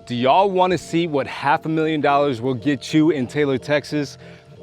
Do y'all want to see what $500,000 will get you in Taylor, Texas?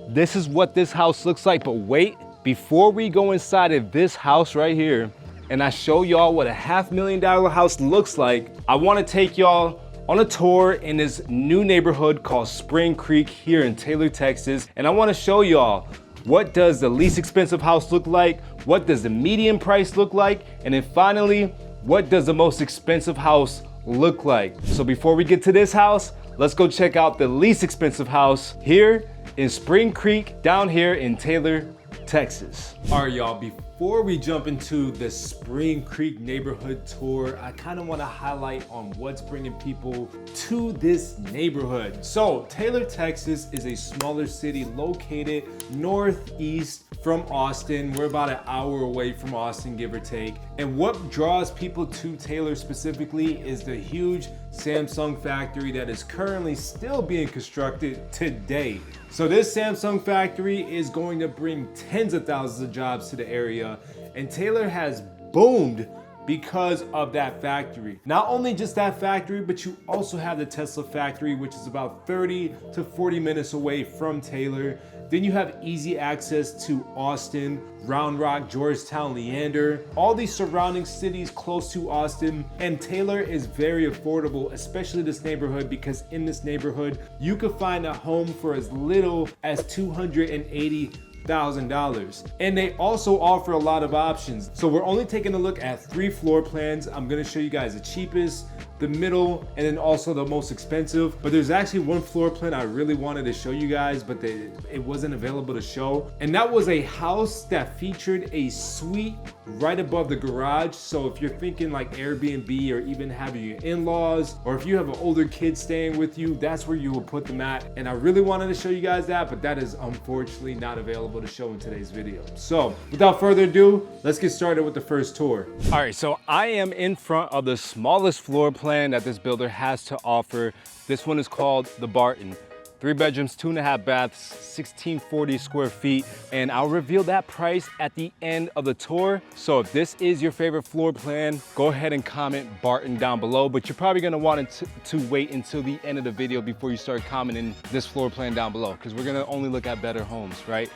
This is what this house looks like, but wait, before we go inside of this house right here, and I show y'all what a $500,000 house looks like, I want to take y'all on a tour in this new neighborhood called Spring Creek here in Taylor, Texas. And I want to show y'all, what does the least expensive house look like? What does the median price look like? And then finally, what does the most expensive house look like? So before we get to this house, let's go check out the least expensive house here in Spring Creek, down here in Taylor, Texas. All right, y'all, before we jump into the Spring Creek neighborhood tour, I kind of want to highlight on what's bringing people to this neighborhood. So Taylor, Texas is a smaller city located northeast from Austin. We're about an hour away from Austin, give or take. And what draws people to Taylor specifically is the huge Samsung factory that is currently still being constructed today. So this Samsung factory is going to bring tens of thousands of jobs to the area, and Taylor has boomed because of that factory. Not only just that factory, but you also have the Tesla factory, which is about 30 to 40 minutes away from Taylor. Then you have easy access to Austin, Round Rock, Georgetown, Leander, all these surrounding cities close to Austin. And Taylor is very affordable, especially this neighborhood, because in this neighborhood, you could find a home for as little as $280,000. And they also offer a lot of options. So we're only taking a look at 3 floor plans. I'm gonna show you guys the cheapest, the middle, and then also the most expensive. But there's actually one floor plan I really wanted to show you guys, but it wasn't available to show. And that was a house that featured a suite right above the garage. So if you're thinking like Airbnb or even having your in-laws, or if you have an older kid staying with you, that's where you will put them at. And I really wanted to show you guys that, but that is unfortunately not available to show in today's video. So without further ado, let's get started with the first tour. All right, so I am in front of the smallest floor plan that this builder has to offer. This one is called the Barton. 3 bedrooms, 2.5 baths, 1640 square feet. And I'll reveal that price at the end of the tour. So if this is your favorite floor plan, go ahead and comment Barton down below, but you're probably gonna want to wait until the end of the video before you start commenting this floor plan down below, because we're gonna only look at better homes, right?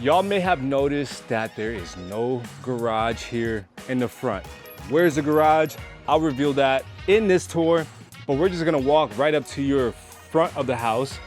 Y'all may have noticed that there is no garage here in the front. Where's the garage? I'll reveal that in this tour, but we're just gonna walk right up to your front of the house.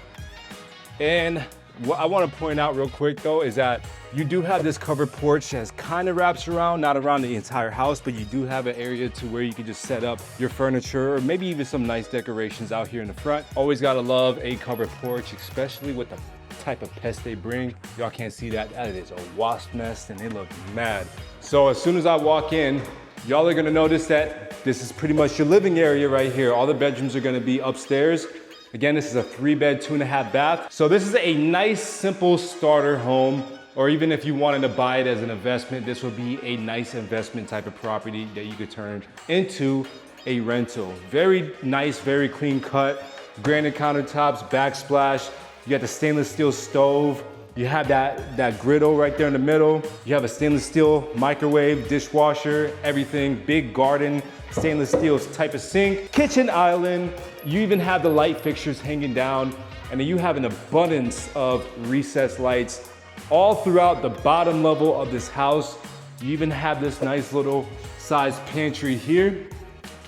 And what I wanna point out real quick though is that you do have this covered porch that kind of wraps around, not around the entire house, but you do have an area to where you can just set up your furniture or maybe even some nice decorations out here in the front. Always gotta love a covered porch, especially with the type of pests they bring. Y'all can't see that. That is a wasp nest and they look mad. So as soon as I walk in, y'all are gonna notice that this is pretty much your living area right here. All the bedrooms are gonna be upstairs. Again, this is a 3-bed, 2.5 bath. So this is a nice, simple starter home, or even if you wanted to buy it as an investment, this would be a nice investment type of property that you could turn into a rental. Very nice, very clean cut, granite countertops, backsplash. You got the stainless steel stove. You have that griddle right there in the middle. You have a stainless steel microwave, dishwasher, everything, big garden, stainless steel type of sink, kitchen island. You even have the light fixtures hanging down, and then you have an abundance of recessed lights all throughout the bottom level of this house. You even have this nice little sized pantry here.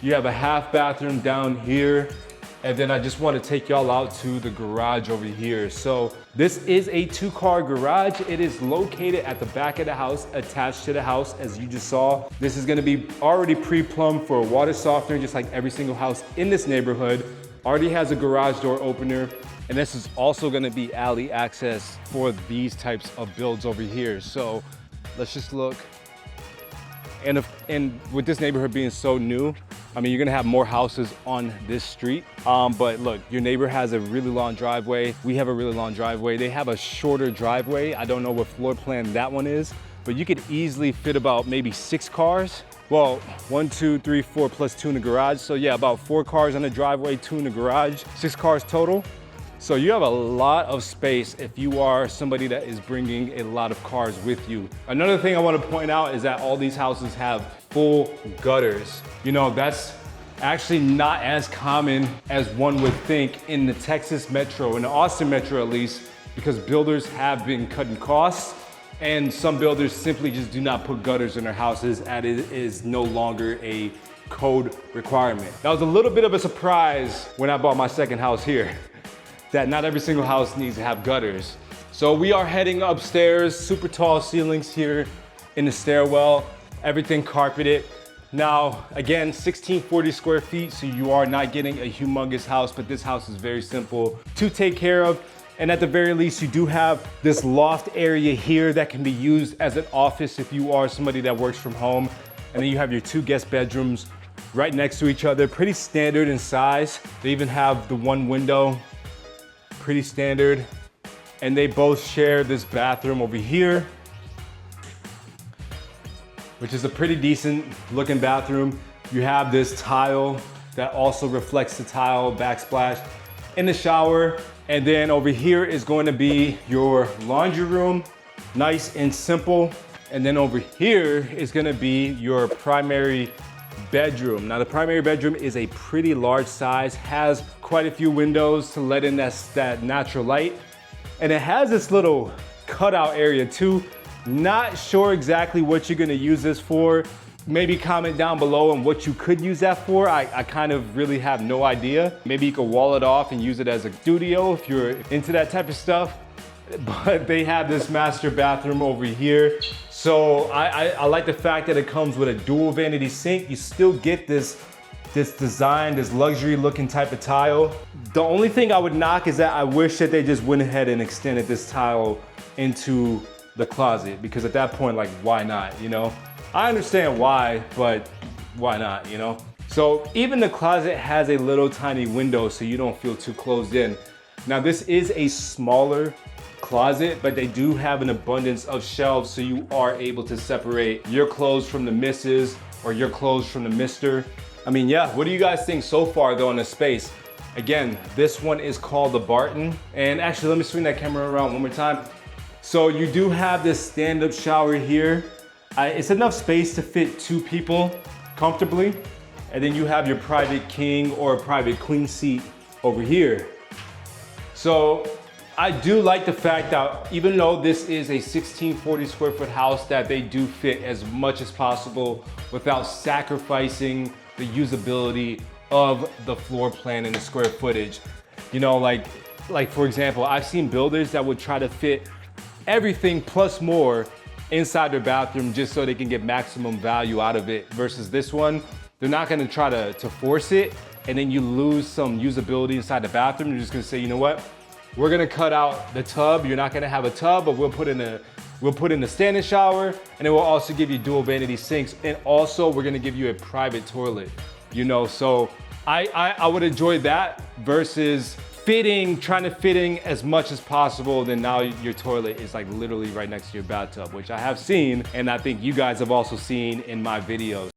You have a half bathroom down here. And then I just want to take y'all out to the garage over here. So this is a 2-car garage. It is located at the back of the house, attached to the house, as you just saw. This is gonna be already pre-plumbed for a water softener, just like every single house in this neighborhood. Already has a garage door opener. And this is also gonna be alley access for these types of builds over here. So let's just look. And with this neighborhood being so new, I mean, you're gonna have more houses on this street. But look, your neighbor has a really long driveway. We have a really long driveway. They have a shorter driveway. I don't know what floor plan that one is, but you could easily fit about maybe 6 cars. Well, 1, 2, 3, 4 plus 2 in the garage. So yeah, about 4 cars on the driveway, 2 in the garage, 6 cars total. So you have a lot of space if you are somebody that is bringing a lot of cars with you. Another thing I want to point out is that all these houses have full gutters. You know, that's Actually not as common as one would think in the Texas metro, in the Austin metro at least, because builders have been cutting costs and some builders simply just do not put gutters in their houses as it is no longer a code requirement. That was a little bit of a surprise when I bought my second house here, that not every single house needs to have gutters. So we are heading upstairs, super tall ceilings here in the stairwell, everything carpeted. Now, again, 1640 square feet, so you are not getting a humongous house, but this house is very simple to take care of. And at the very least, you do have this loft area here that can be used as an office if you are somebody that works from home. And then you have your 2 guest bedrooms right next to each other, pretty standard in size. They even have the 1 window, pretty standard. And they both share this bathroom over here, which is a pretty decent looking bathroom. You have this tile that also reflects the tile backsplash in the shower. And then over here is going to be your laundry room, nice and simple. And then over here is gonna be your primary bedroom. Now the primary bedroom is a pretty large size, has quite a few windows to let in that natural light. And it has this little cutout area too. Not sure exactly what you're gonna use this for. Maybe comment down below on what you could use that for. I kind of really have no idea. Maybe you could wall it off and use it as a studio if you're into that type of stuff. But they have this master bathroom over here. So I like the fact that it comes with a dual vanity sink. You still get this design, this luxury looking type of tile. The only thing I would knock is that I wish that they just went ahead and extended this tile into the closet, because at that point, like, why not, you know? I understand why, but why not, you know? So even the closet has a little tiny window so you don't feel too closed in. Now this is a smaller closet, but they do have an abundance of shelves so you are able to separate your clothes from the missus or your clothes from the mister. I mean, yeah, what do you guys think so far though in the space? Again, this one is called the Barton. And actually, let me swing that camera around one more time. So you do have this stand-up shower here. It's enough space to fit 2 people comfortably. And then you have your private king or private queen seat over here. So I do like the fact that even though this is a 1640 square foot house, that they do fit as much as possible without sacrificing the usability of the floor plan and the square footage. You know, like for example, I've seen builders that would try to fit everything plus more inside their bathroom just so they can get maximum value out of it, versus this one, they're not gonna try to force it and then you lose some usability inside the bathroom. You're just gonna say, you know what? We're gonna cut out the tub. You're not gonna have a tub, but we'll put in the standing shower, and it will also give you dual vanity sinks. And also we're gonna give you a private toilet, you know? So I would enjoy that versus trying to fit in as much as possible, then now your toilet is like literally right next to your bathtub, which I have seen, and I think you guys have also seen in my videos.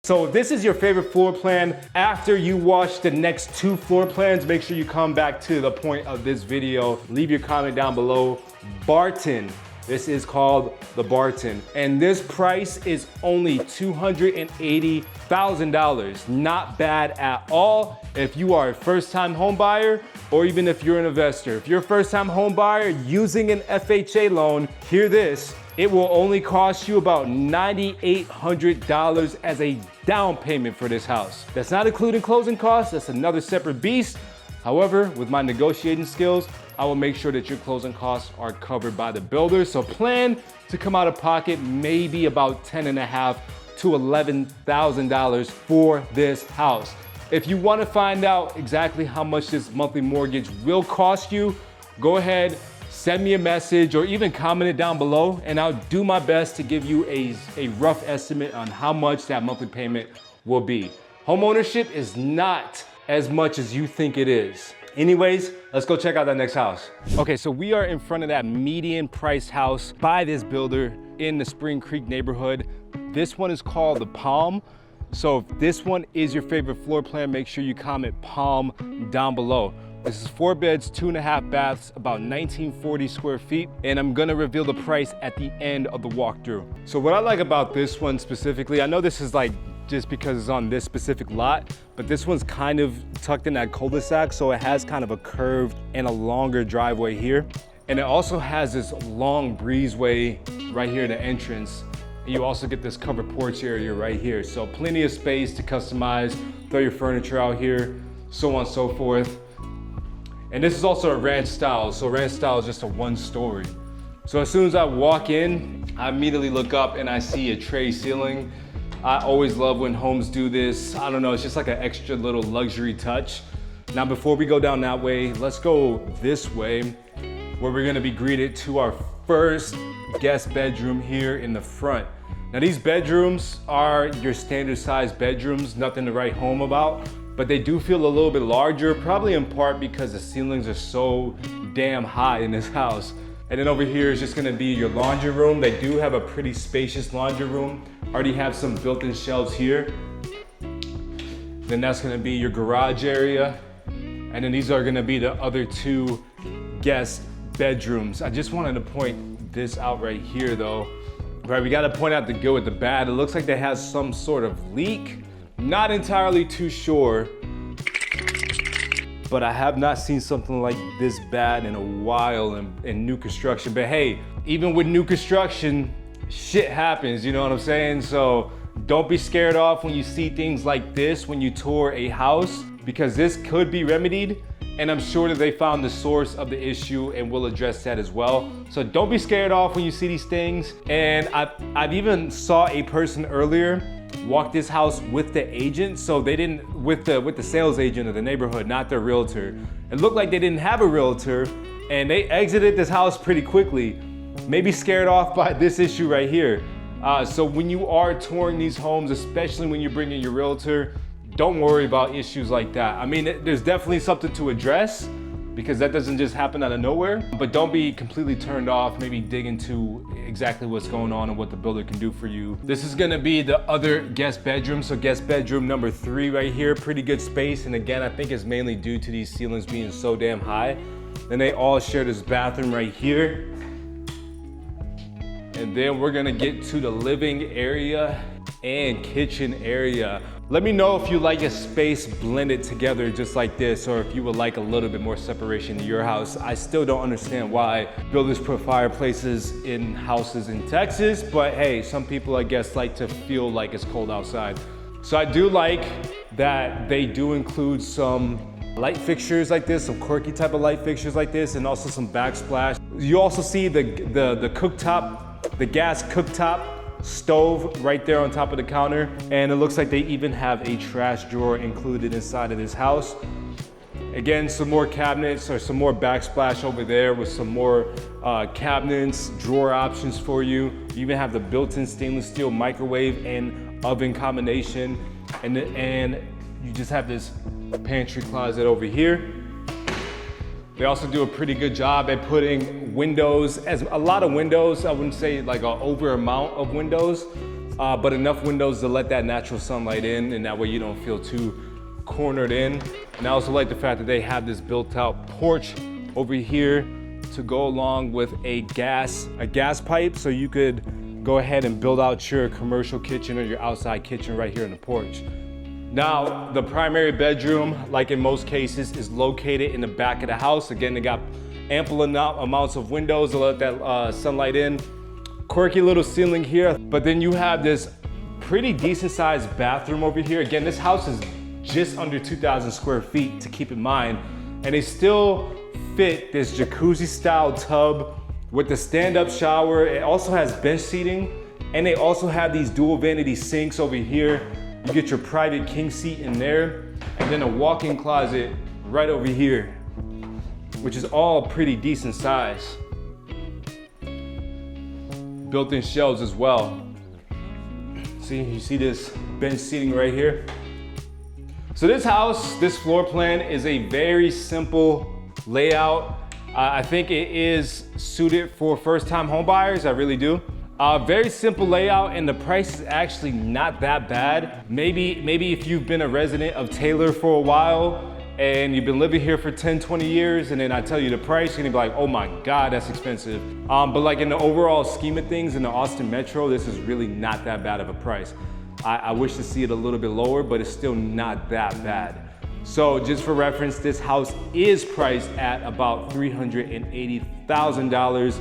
So if this is your favorite floor plan, after you watch the next 2 floor plans, make sure you come back to the point of this video. Leave your comment down below. Barton. This is called the Barton. And this price is only $280,000. Not bad at all if you are a first-time home buyer or even if you're an investor. If you're a first-time home buyer using an FHA loan, hear this. It will only cost you about $9,800 as a down payment for this house. That's not including closing costs. That's another separate beast. However, with my negotiating skills, I will make sure that your closing costs are covered by the builder. So plan to come out of pocket maybe about $10,500 to $11,000 for this house. If you want to find out exactly how much this monthly mortgage will cost you, go ahead, send me a message or even comment it down below, and I'll do my best to give you a rough estimate on how much that monthly payment will be. Homeownership is not as much as you think it is. Anyways, let's go check out that next house. Okay, so we are in front of that median price house by this builder in the Spring Creek neighborhood. This one is called the Palm. So if this one is your favorite floor plan, make sure you comment Palm down below. This is 4 beds, 2.5 baths, about 1940 square feet, and I'm gonna reveal the price at the end of the walkthrough. So what I like about this one specifically, I know this is like just because it's on this specific lot, but this one's kind of tucked in that cul-de-sac, so it has kind of a curved and a longer driveway here. And it also has this long breezeway right here at the entrance. And you also get this covered porch area right here. So plenty of space to customize, throw your furniture out here, so on and so forth. And this is also a ranch style. So ranch style is just a 1-story. So as soon as I walk in, I immediately look up and I see a tray ceiling. I always love when homes do this. I don't know, it's just like an extra little luxury touch. Now before we go down that way, let's go this way, where we're gonna be greeted to our first guest bedroom here in the front. Now these bedrooms are your standard size bedrooms, nothing to write home about, but they do feel a little bit larger, probably in part because the ceilings are so damn high in this house. And then over here is just gonna be your laundry room. They do have a pretty spacious laundry room. Already have some built-in shelves here. Then that's gonna be your garage area. And then these are gonna be the other 2 guest bedrooms. I just wanted to point this out right here though. Right, we gotta point out the good with the bad. It looks like they have some sort of leak. Not entirely too sure, but I have not seen something like this bad in a while in new construction. But hey, even with new construction, shit happens, you know what I'm saying? So don't be scared off when you see things like this when you tour a house, because this could be remedied. And I'm sure that they found the source of the issue and will address that as well. So don't be scared off when you see these things. And I've even saw a person earlier walk this house with the agent. So they didn't, with the sales agent of the neighborhood, not their realtor. It looked like they didn't have a realtor and they exited this house pretty quickly. Maybe scared off by this issue right here. So when you are touring these homes, especially when you're bringing your realtor, don't worry about issues like that. I mean, there's definitely something to address because that doesn't just happen out of nowhere, but don't be completely turned off. Maybe dig into exactly what's going on and what the builder can do for you. This is gonna be the other guest bedroom. So guest bedroom number 3 right here, pretty good space. And again, I think it's mainly due to these ceilings being so damn high. Then they all share this bathroom right here. And then we're gonna get to the living area and kitchen area. Let me know if you like a space blended together just like this, or if you would like a little bit more separation in your house. I still don't understand why builders put fireplaces in houses in Texas, but hey, some people I guess like to feel like it's cold outside. So I do like that they do include some light fixtures like this, some quirky type of light fixtures like this, and also some backsplash. You also see the cooktop, the gas cooktop stove right there on top of the counter, and it looks like they even have a trash drawer included inside of this house. Again, some more cabinets or some more backsplash over there with some more cabinets, drawer options for you. You even have the built-in stainless steel microwave and oven combination, and you just have this pantry closet over here. They also do a pretty good job at putting windows, as a lot of windows. I wouldn't say like an over amount of windows, but enough windows to let that natural sunlight in, and that way you don't feel too cornered in. And I also like the fact that they have this built out porch over here to go along with a gas pipe, so you could go ahead and build out your commercial kitchen or your outside kitchen right here in the porch. Now, the primary bedroom, like in most cases, is located in the back of the house. Again, they got ample amounts of windows to let that sunlight in. Quirky little ceiling here, but then you have this pretty decent sized bathroom over here. Again, this house is just under 2,000 square feet, to keep in mind, and they still fit this jacuzzi style tub with the stand-up shower. It also has bench seating, and they also have these dual vanity sinks over here. You get your private king seat in there, and then a walk-in closet right over here, which is all pretty decent size. Built-in shelves as well. See, you see this bench seating right here? So this house, this floor plan is a very simple layout. I think it is suited for first-time home buyers, I really do. Very simple layout, and the price is actually not that bad. Maybe if you've been a resident of Taylor for a while and you've been living here for 10, 20 years, and then I tell you the price, you're gonna be like, oh my God, that's expensive. But like in the overall scheme of things in the Austin Metro, this is really not that bad of a price. I wish to see it a little bit lower, but it's still not that bad. So just for reference, this house is priced at about $380,000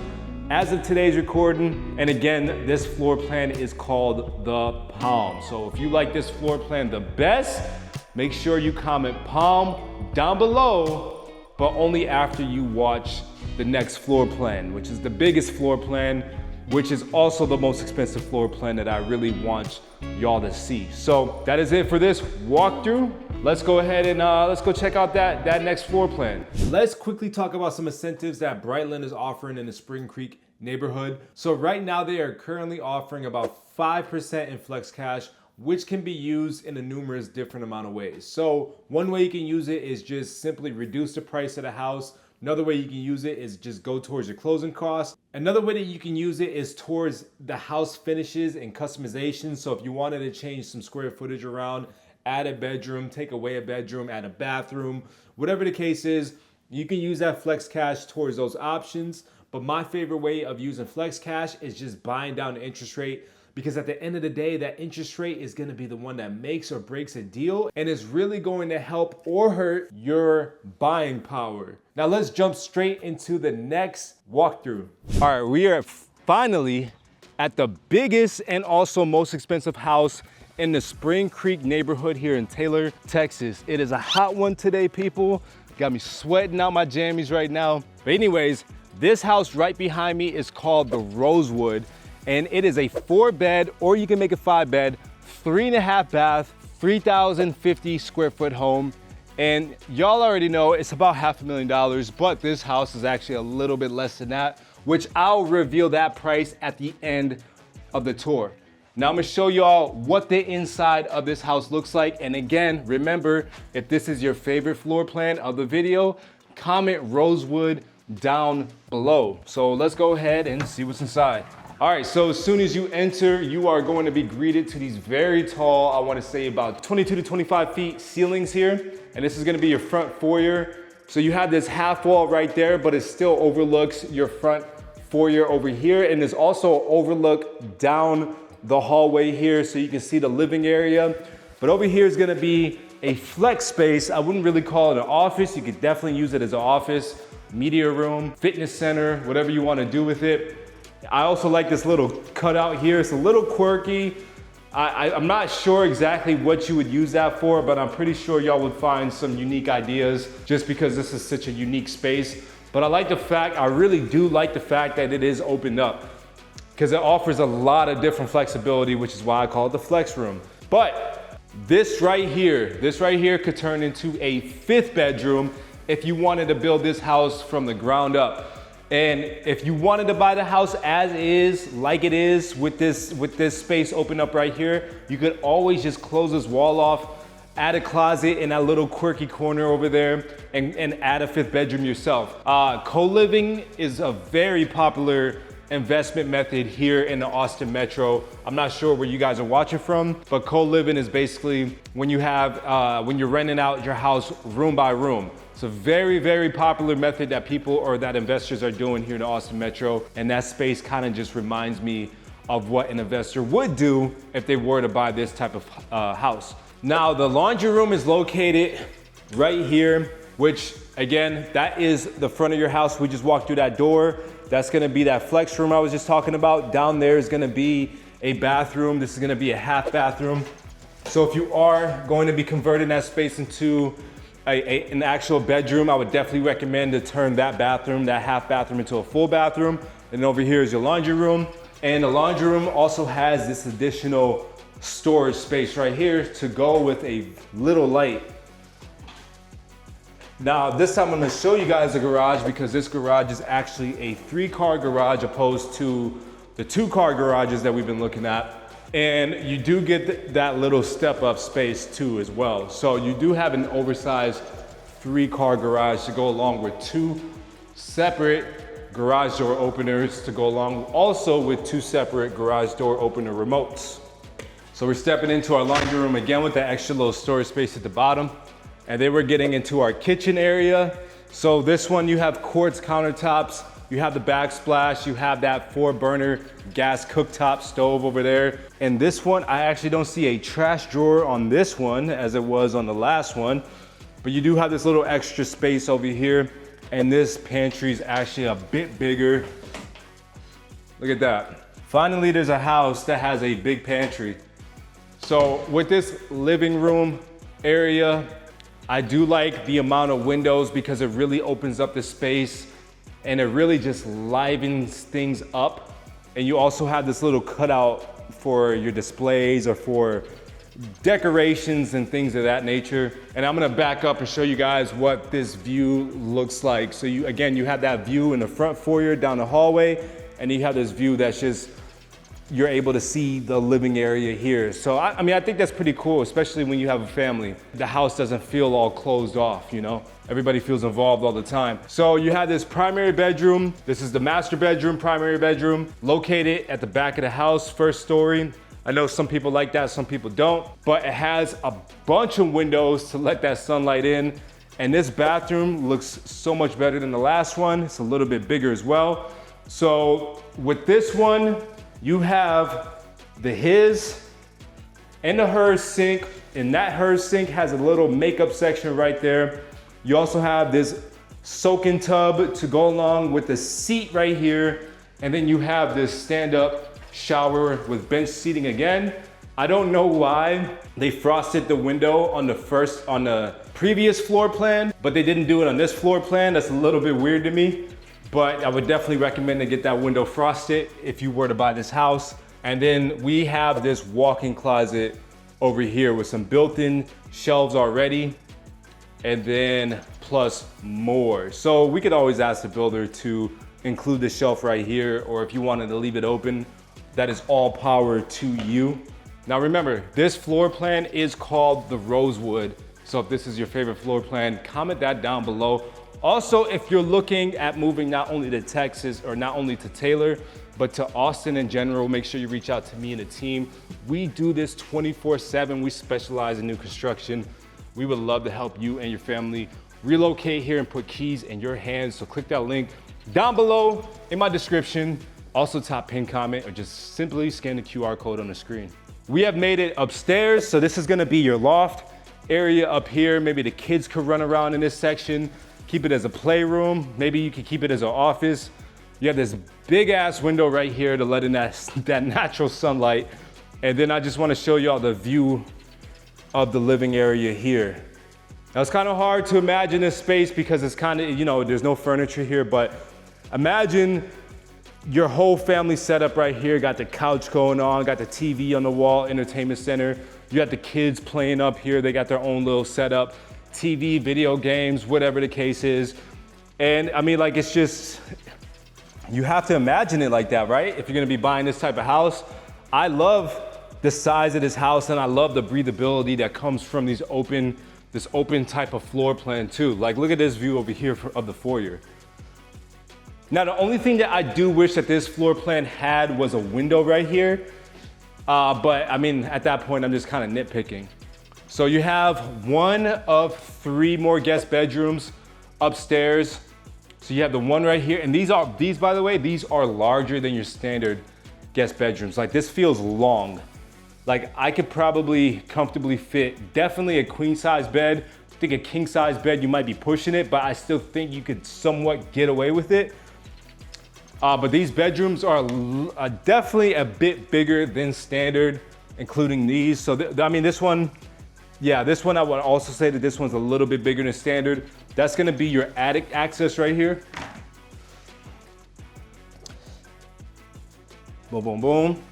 as of today's recording. And again, this floor plan is called the Palm. So if you like this floor plan the best, make sure you comment Palm down below, but only after you watch the next floor plan, which is the biggest floor plan, which is also the most expensive floor plan that I really want y'all to see. So that is it for this walkthrough. Let's go ahead and let's go check out that next floor plan. Let's quickly talk about some incentives that Brightland is offering in the Spring Creek neighborhood. So right now they are currently offering about 5% in flex cash, which can be used in a numerous different amount of ways. So one way you can use it is just simply reduce the price of the house. Another way you can use it is just go towards your closing costs. Another way that you can use it is towards the house finishes and customization. So if you wanted to change some square footage around, add a bedroom, take away a bedroom, add a bathroom, whatever the case is, you can use that flex cash towards those options. But my favorite way of using flex cash is just buying down the interest rate, because at the end of the day, that interest rate is gonna be the one that makes or breaks a deal, and is really going to help or hurt your buying power. Now let's jump straight into the next walkthrough. All right, we are finally at the biggest and also most expensive house in the Spring Creek neighborhood here in Taylor, Texas. It is a hot one today, people. Got me sweating out my jammies right now. But anyways, this house right behind me is called the Rosewood, and it is a 4-bed, or you can make it 5-bed, 3.5 bath, 3,050 square foot home. And y'all already know it's about $500,000, but this house is actually a little bit less than that, which I'll reveal that price at the end of the tour. Now I'm gonna show y'all what the inside of this house looks like. And again, remember, if this is your favorite floor plan of the video, comment Rosewood down below. So let's go ahead and see what's inside. All right, so as soon as you enter, you are going to be greeted to these very tall, I wanna say about 22 to 25 feet ceilings here. And this is gonna be your front foyer. So you have this half wall right there, but it still overlooks your front foyer over here. And there's also overlook down the hallway here, so you can see the living area. But over here is gonna be a flex space. I wouldn't really call it an office. You could definitely use it as an office, media room, fitness center, whatever you wanna do with it. I also like this little cutout here. It's a little quirky. I'm not sure exactly what you would use that for, but I'm pretty sure y'all would find some unique ideas just because this is such a unique space. But I really do like the fact that it is opened up, because it offers a lot of different flexibility, which is why I call it the flex room. But this right here could turn into a 5th bedroom if you wanted to build this house from the ground up. And if you wanted to buy the house as is, like it is, with this space open up right here, you could always just close this wall off, add a closet in that little quirky corner over there, and add a 5th bedroom yourself. Co-living is a very popular investment method here in the Austin Metro. I'm not sure where you guys are watching from, but co-living is basically when you have when you're renting out your house room by room. It's a very, very popular method that people or that investors are doing here in the Austin Metro, and that space kind of just reminds me of what an investor would do if they were to buy this type of house. Now the laundry room is located right here, which again, that is the front of your house. We just walked through that door. That's gonna be that flex room I was just talking about. Down there is gonna be a bathroom. This is gonna be a half bathroom. So if you are going to be converting that space into an actual bedroom, I would definitely recommend to turn that half bathroom into a full bathroom. And over here is your laundry room. And the laundry room also has this additional storage space right here to go with a little light. Now this time I'm gonna show you guys the garage, because this garage is actually a 3-car garage opposed to the 2-car garages that we've been looking at. And you do get that little step up space too as well. So you do have an oversized 3-car garage to go along with 2 separate garage door openers to go along also with 2 separate garage door opener remotes. So we're stepping into our laundry room again with that extra little storage space at the bottom. And then we're getting into our kitchen area. So this one, you have quartz countertops, You have the backsplash, you have that 4-burner gas cooktop stove over there. And this one, I actually don't see a trash drawer on this one as it was on the last one, but you do have this little extra space over here. And this pantry is actually a bit bigger. Look at that. Finally, there's a house that has a big pantry. So with this living room area, I do like the amount of windows because it really opens up the space and it really just livens things up. And you also have this little cutout for your displays or for decorations and things of that nature. And I'm gonna back up and show you guys what this view looks like. So you have that view in the front foyer down the hallway, and you have this view that's just, you're able to see the living area here. So I mean, I think that's pretty cool, especially when you have a family. The house doesn't feel all closed off, you know? Everybody feels involved all the time. So you have this primary bedroom. This is the master bedroom, primary bedroom, located at the back of the house, first story. I know some people like that, some people don't, but it has a bunch of windows to let that sunlight in. And this bathroom looks so much better than the last one. It's a little bit bigger as well. So with this one, you have the his and the hers sink, and that hers sink has a little makeup section right there. You also have this soak-in tub to go along with the seat right here, and then you have this stand-up shower with bench seating again. I don't know why they frosted the window on the previous floor plan, but they didn't do it on this floor plan. That's a little bit weird to me. But I would definitely recommend to get that window frosted if you were to buy this house. And then we have this walk-in closet over here with some built-in shelves already, and then plus more. So we could always ask the builder to include the shelf right here, or if you wanted to leave it open, that is all power to you. Now remember, this floor plan is called the Rosewood. So if this is your favorite floor plan, comment that down below. Also, if you're looking at moving not only to Texas or not only to Taylor, but to Austin in general, make sure you reach out to me and the team. We do this 24/7. We specialize in new construction. We would love to help you and your family relocate here and put keys in your hands. So click that link down below in my description. Also top pin comment or just simply scan the QR code on the screen. We have made it upstairs. So this is gonna be your loft area up here. Maybe the kids could run around in this section. Keep it as a playroom. Maybe you could keep it as an office. You have this big ass window right here to let in that natural sunlight. And then I just want to show y'all the view of the living area here. Now it's kind of hard to imagine this space because it's kind of, you know, there's no furniture here, but imagine your whole family setup right here. Got the couch going on, got the TV on the wall, entertainment center. You got the kids playing up here. They got their own little setup. TV, video games, whatever the case is. And I mean, like, it's just, you have to imagine it like that, right? If you're gonna be buying this type of house. I love the size of this house, and I love the breathability that comes from this open type of floor plan too. Like, look at this view over here of the foyer. Now, the only thing that I do wish that this floor plan had was a window right here. But I mean, at that point, I'm just kind of nitpicking. So you have one of 3 more guest bedrooms upstairs. So you have the one right here, and these by the way, these are larger than your standard guest bedrooms. Like, this feels long. Like, I could probably comfortably fit definitely a queen size bed. I think a king size bed, you might be pushing it, but I still think you could somewhat get away with it. But these bedrooms are definitely a bit bigger than standard, including these. So I mean, this one, yeah, this one I would also say that this one's a little bit bigger than standard. That's gonna be your attic access right here. Boom, boom, boom.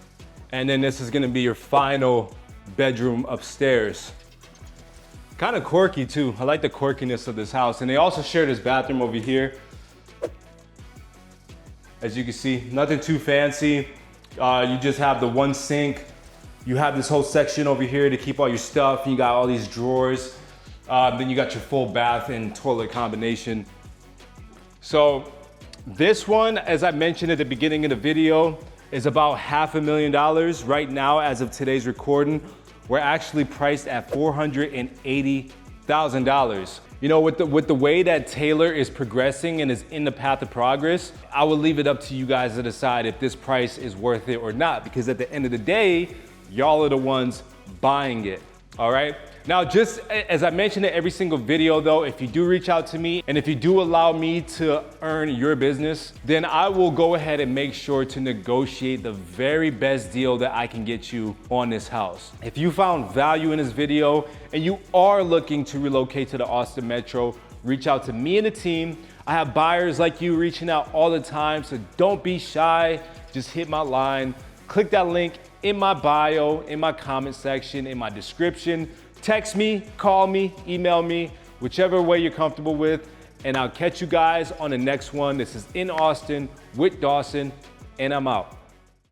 And then this is gonna be your final bedroom upstairs. Kind of quirky too. I like the quirkiness of this house. And they also share this bathroom over here. As you can see, nothing too fancy. You just have the one sink. You have this whole section over here to keep all your stuff. You got all these drawers. Then you got your full bath and toilet combination. So this one, as I mentioned at the beginning of the video, is about $500,000 right now as of today's recording. We're actually priced at $480,000. You know, with the way that Taylor is progressing and is in the path of progress, I will leave it up to you guys to decide if this price is worth it or not, because at the end of the day, y'all are the ones buying it, all right? Now, just as I mentioned in every single video though, if you do reach out to me and if you do allow me to earn your business, then I will go ahead and make sure to negotiate the very best deal that I can get you on this house. If you found value in this video and you are looking to relocate to the Austin Metro, reach out to me and the team. I have buyers like you reaching out all the time, so don't be shy. Just hit my line, click that link in my bio, in my comment section, in my description. Text me, call me, email me, whichever way you're comfortable with, and I'll catch you guys on the next one. This is In Austin with Dawson, and I'm out.